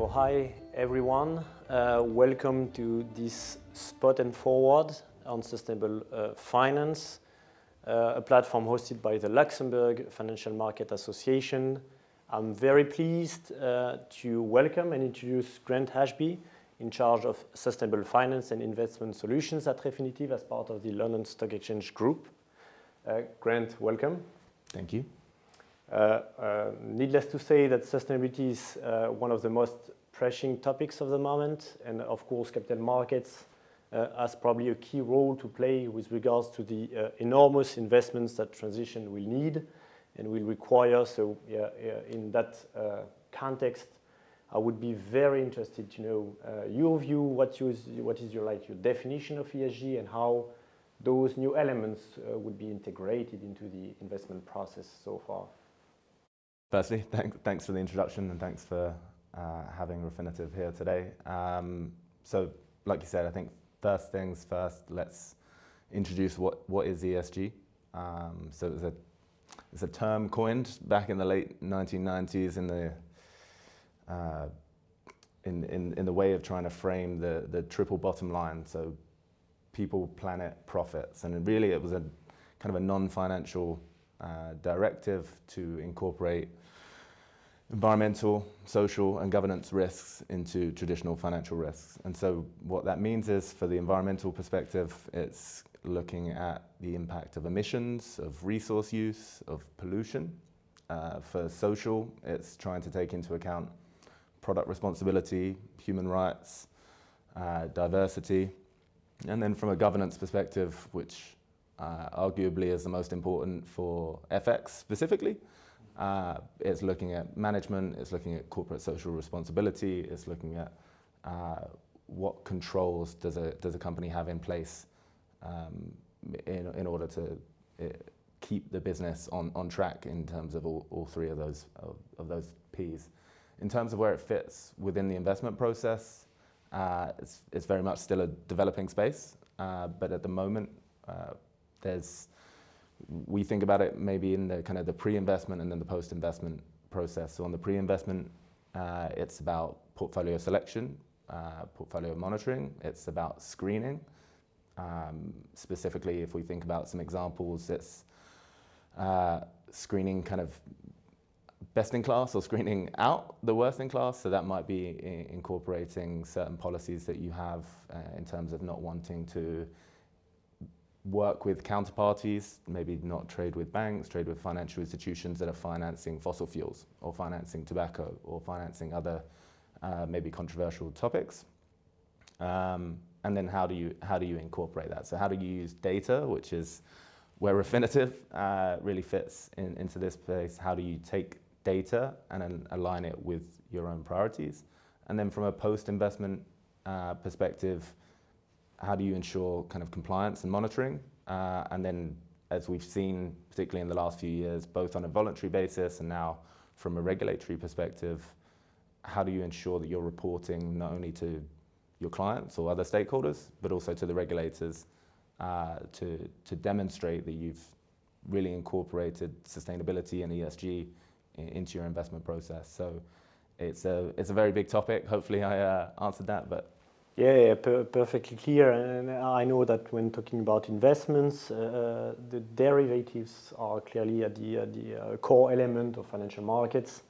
So hi everyone, welcome to this Spot and Forward on Sustainable Finance, a platform hosted by the Luxembourg Financial Market Association. I'm very pleased to welcome and introduce Grant Ashby, in charge of Sustainable Finance and Investment Solutions at REFINITIV as part of the London Stock Exchange Group. Grant, welcome. Thank you. Needless to say that sustainability is one of the most pressing topics of the moment, and of course capital markets has probably a key role to play with regards to the enormous investments that transition will need and will require. So in that context, I would be very interested to know your view, what is your definition of ESG and how those new elements would be integrated into the investment process so far. Firstly, thanks for the introduction and thanks for having REFINITIV here today. So, like you said, I think first things first, let's introduce what is ESG. So it's a term coined back in the late 1990s in the way of trying to frame the triple bottom line. So people, planet, profits, and really it was a kind of a non-financial directive to incorporate environmental, social, and governance risks into traditional financial risks. And so what that means is, for the environmental perspective, it's looking at the impact of emissions, of resource use, of pollution. For social, it's trying to take into account product responsibility, human rights, diversity. And then from a governance perspective, which arguably is the most important for FX specifically, it's looking at management, it's looking at corporate social responsibility, it's looking at what controls does a company have in place in order to keep the business on track in terms of all three of those P's. In terms of where it fits within the investment process, it's very much still a developing space, but at the moment we think about it maybe in the kind of the pre-investment and then the post-investment process. So on the pre-investment, it's about portfolio selection, portfolio monitoring, it's about screening. Specifically, if we think about some examples, it's screening kind of best in class or screening out the worst in class. So that might be incorporating certain policies that you have in terms of not wanting to work with counterparties, maybe not trade with banks, trade with financial institutions that are financing fossil fuels or financing tobacco or financing other maybe controversial topics. And then how do you incorporate that? So how do you use data, which is where REFINITIV really fits into this place? How do you take data and then align it with your own priorities? And then from a post-investment perspective, how do you ensure kind of compliance and monitoring? And then, as we've seen, particularly in the last few years, both on a voluntary basis and now from a regulatory perspective, how do you ensure that you're reporting not only to your clients or other stakeholders, but also to the regulators to demonstrate that you've really incorporated sustainability and ESG into your investment process? So it's a very big topic. Hopefully I answered that, but Yeah, perfectly clear. And I know that when talking about investments, the derivatives are clearly at the core element of financial markets,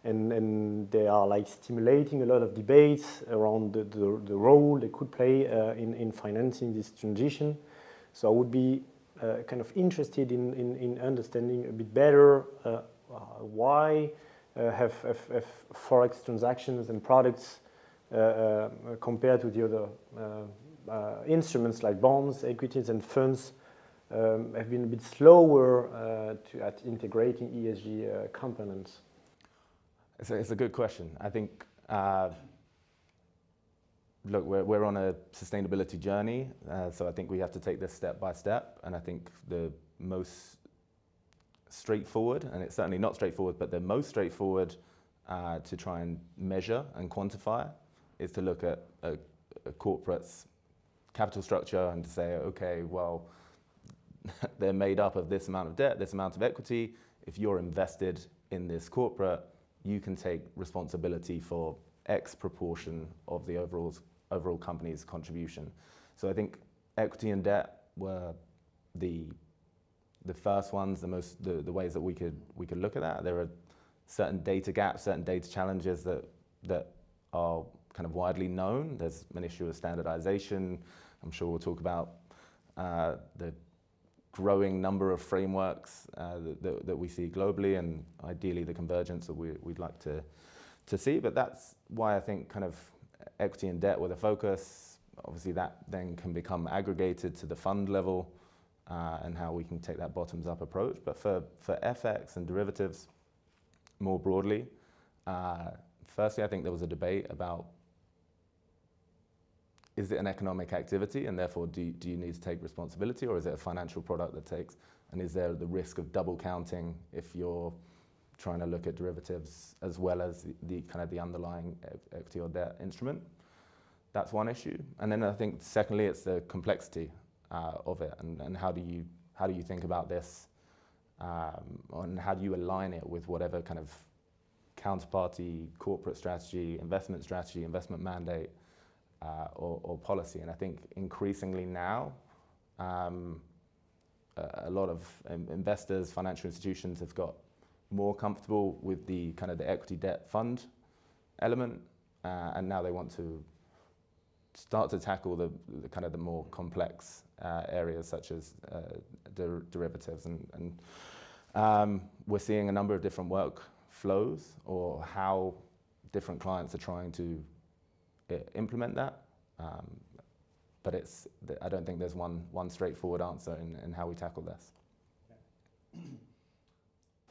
and they are stimulating a lot of debates around the role they could play in financing this transition. So I would be kind of interested in understanding a bit better why have forex transactions and products compared to the other instruments like bonds, equities, and funds have been a bit slower at integrating ESG components? It's a good question. I think, look, we're on a sustainability journey, so I think we have to take this step by step. And I think the most straightforward, and it's certainly not straightforward, but the most straightforward to try and measure and quantify is to look at a corporate's capital structure and to say, okay, well, they're made up of this amount of debt, this amount of equity. If you're invested in this corporate, you can take responsibility for X proportion of the overall company's contribution. So I think equity and debt were the first ones, the ways that we could look at that. There are certain data gaps, certain data challenges that are kind of widely known. There's an issue of standardization. I'm sure we'll talk about the growing number of frameworks that we see globally, and ideally the convergence that we'd like to see. But that's why I think kind of equity and debt with a focus. Obviously that then can become aggregated to the fund level, and how we can take that bottoms-up approach. But for FX and derivatives more broadly, firstly, I think there was a debate about, is it an economic activity, and therefore do you need to take responsibility, or is it a financial product that takes, and is there the risk of double counting if you're trying to look at derivatives as well as the kind of the underlying equity or debt instrument? That's one issue. And then I think secondly, it's the complexity of it, and how do you think about this, and how do you align it with whatever kind of counterparty, corporate strategy, investment mandate, or policy. And I think increasingly now, a lot of investors, financial institutions have got more comfortable with the kind of the equity debt fund element, and now they want to start to tackle the kind of the more complex areas such as derivatives, and we're seeing a number of different workflows or how different clients are trying to implement that, but I don't think there's one straightforward answer in how we tackle this.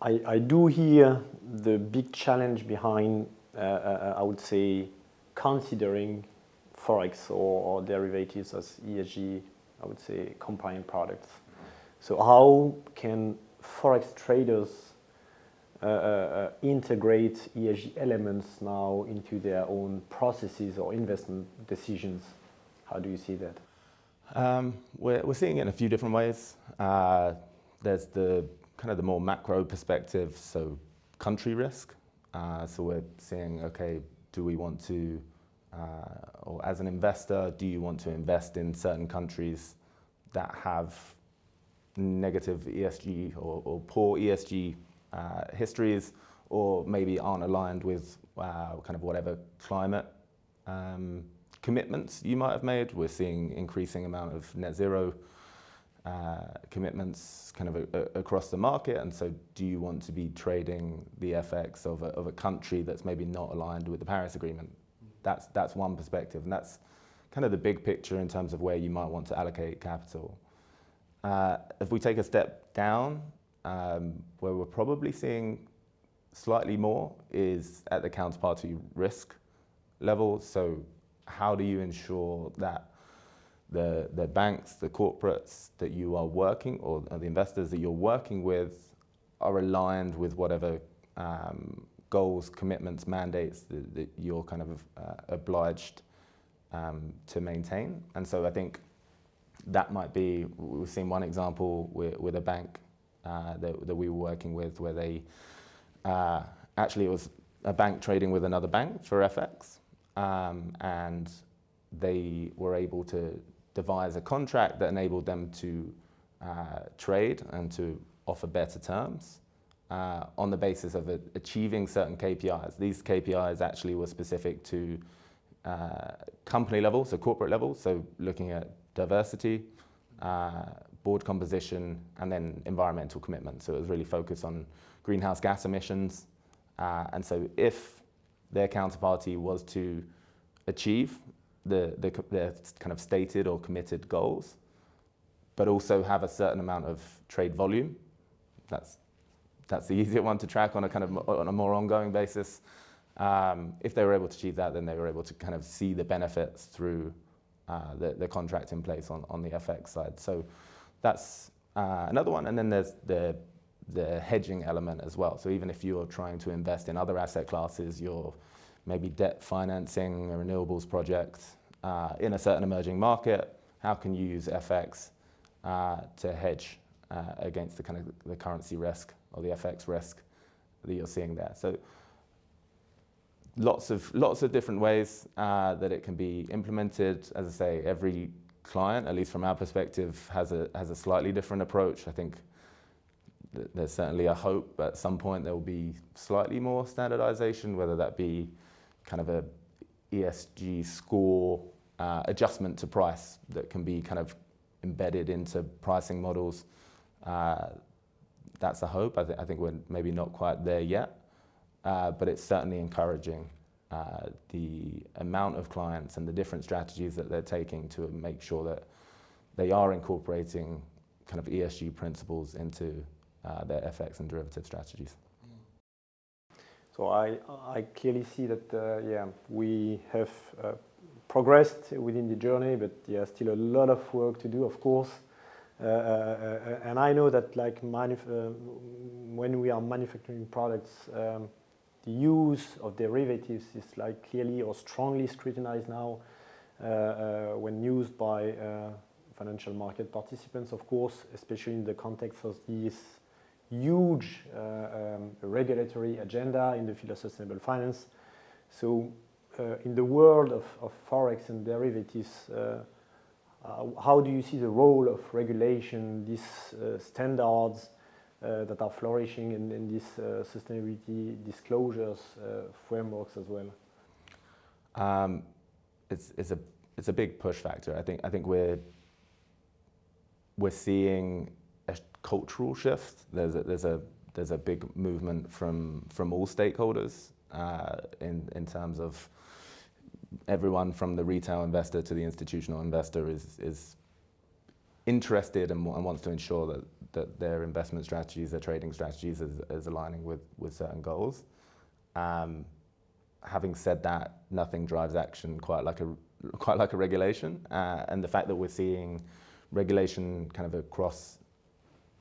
I do hear the big challenge behind, I would say, considering Forex or derivatives as ESG, I would say, compliant products. So how can Forex traders integrate ESG elements now into their own processes or investment decisions? How do you see that? We're seeing it in a few different ways. There's the kind of the more macro perspective, so country risk. So we're seeing, okay, do we want to, or as an investor, do you want to invest in certain countries that have negative ESG or poor ESG histories, or maybe aren't aligned with kind of whatever climate commitments you might have made? We're seeing increasing amount of net zero commitments kind of across the market, and so do you want to be trading the FX of a country that's maybe not aligned with the Paris Agreement? That's one perspective, and that's kind of the big picture in terms of where you might want to allocate capital. If we take a step down, where we're probably seeing slightly more is at the counterparty risk level. So how do you ensure that the banks, the corporates that you are working, or the investors that you're working with, are aligned with whatever goals, commitments, mandates that you're kind of obliged to maintain? And so I think that might be, we've seen one example with a bank that we were working with, where they actually, it was a bank trading with another bank for FX, and they were able to devise a contract that enabled them to trade and to offer better terms on the basis of achieving certain KPIs. These KPIs actually were specific to company level, so corporate level, so looking at diversity, board composition, and then environmental commitment. So it was really focused on greenhouse gas emissions. And so if their counterparty was to achieve their kind of stated or committed goals, but also have a certain amount of trade volume, that's the easier one to track on a kind of on a more ongoing basis. If they were able to achieve that, then they were able to kind of see the benefits through the contract in place on the FX side. So that's another one. And then there's the hedging element as well. So even if you're trying to invest in other asset classes, you're maybe debt financing a renewables project in a certain emerging market, how can you use FX to hedge against the kind of the currency risk or the FX risk that you're seeing there? So lots of different ways that it can be implemented. As I say, every client, at least from our perspective, has a slightly different approach. I think there's certainly a hope at some point there will be slightly more standardization, whether that be kind of a ESG score adjustment to price that can be kind of embedded into pricing models. That's a hope. I think we're maybe not quite there yet, but it's certainly encouraging the amount of clients and the different strategies that they're taking to make sure that they are incorporating kind of ESG principles into their FX and derivative strategies. So I clearly see that we have progressed within the journey, but still a lot of work to do, of course. And I know that like when we are manufacturing products, the use of derivatives is like clearly or strongly scrutinized now when used by financial market participants, of course, especially in the context of these huge regulatory agenda in the field of sustainable finance. So in the world of Forex and derivatives, how do you see the role of regulation, these standards that are flourishing in these sustainability disclosures frameworks as well? It's a big push factor. I think we're seeing a cultural shift. There's a big movement from all stakeholders in terms of everyone from the retail investor to the institutional investor is interested and wants to ensure that their investment strategies, their trading strategies is aligning with certain goals. Having said that, nothing drives action quite like a regulation, and the fact that we're seeing regulation kind of across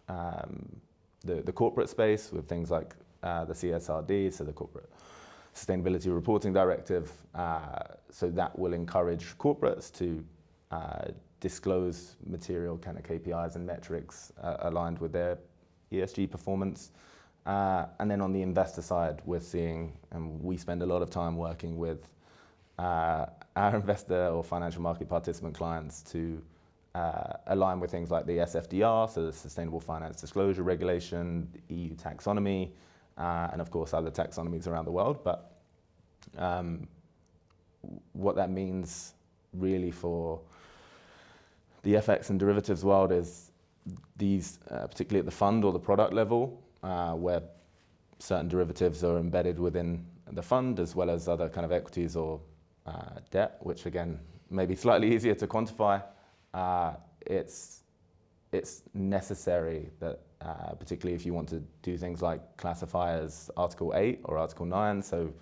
the corporate space with things like the CSRD, so the Corporate Sustainability Reporting Directive, so that will encourage corporates to disclose material kind of KPIs and metrics aligned with their ESG performance. And then on the investor side, we're seeing, and we spend a lot of time working with our investor or financial market participant clients to align with things like the SFDR, so the Sustainable Finance Disclosure Regulation, the EU taxonomy, and of course other taxonomies around the world. But what that means really for the FX and derivatives world is these, particularly at the fund or the product level, where certain derivatives are embedded within the fund, as well as other kind of equities or debt, which again may be slightly easier to quantify. It's necessary that, particularly if you want to do things like classify as Article 8 or Article 9, so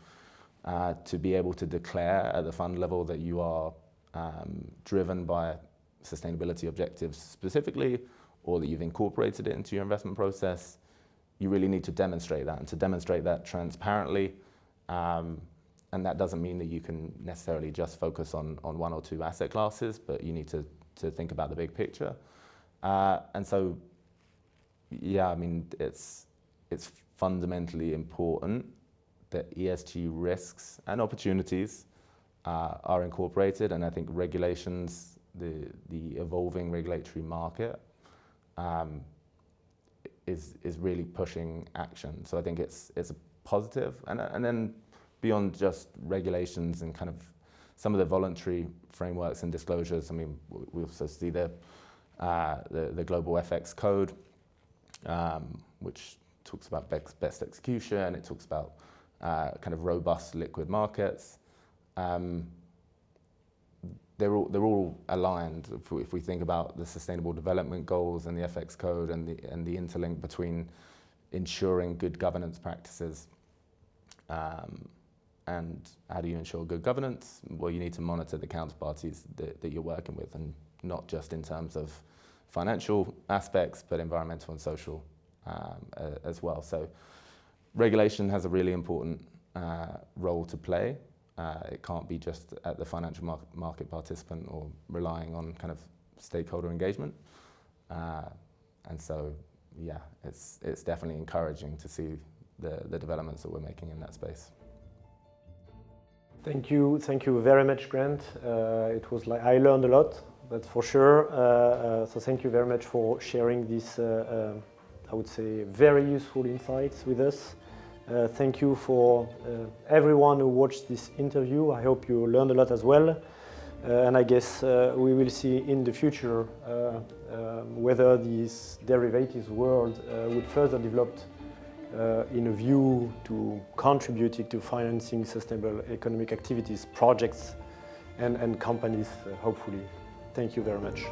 to be able to declare at the fund level that you are driven by sustainability objectives specifically, or that you've incorporated it into your investment process, you really need to demonstrate that, and to demonstrate that transparently. And that doesn't mean that you can necessarily just focus on one or two asset classes, but you need to think about the big picture. And so, yeah, I mean, it's fundamentally important that ESG risks and opportunities are incorporated, and I think regulations, the evolving regulatory market is really pushing action. So I think it's a positive, and then beyond just regulations and kind of some of the voluntary frameworks and disclosures. I mean, we also see the Global FX Code, which talks about best execution. It talks about kind of robust liquid markets. They're all aligned. If we think about the Sustainable Development Goals and the FX Code and the interlink between ensuring good governance practices, and how do you ensure good governance? Well, you need to monitor the counterparties that you're working with, and not just in terms of financial aspects, but environmental and social as well. So regulation has a really important role to play. It can't be just at the financial market participant or relying on kind of stakeholder engagement. And so, yeah, it's definitely encouraging to see the developments that we're making in that space. Thank you very much, Grant. It was like I learned a lot, that's for sure. So thank you very much for sharing this, I would say, very useful insights with us. Thank you for everyone who watched this interview. I hope you learned a lot as well. And I guess we will see in the future whether this derivatives world would further develop in a view to contributing to financing sustainable economic activities, projects, and companies, hopefully. Thank you very much.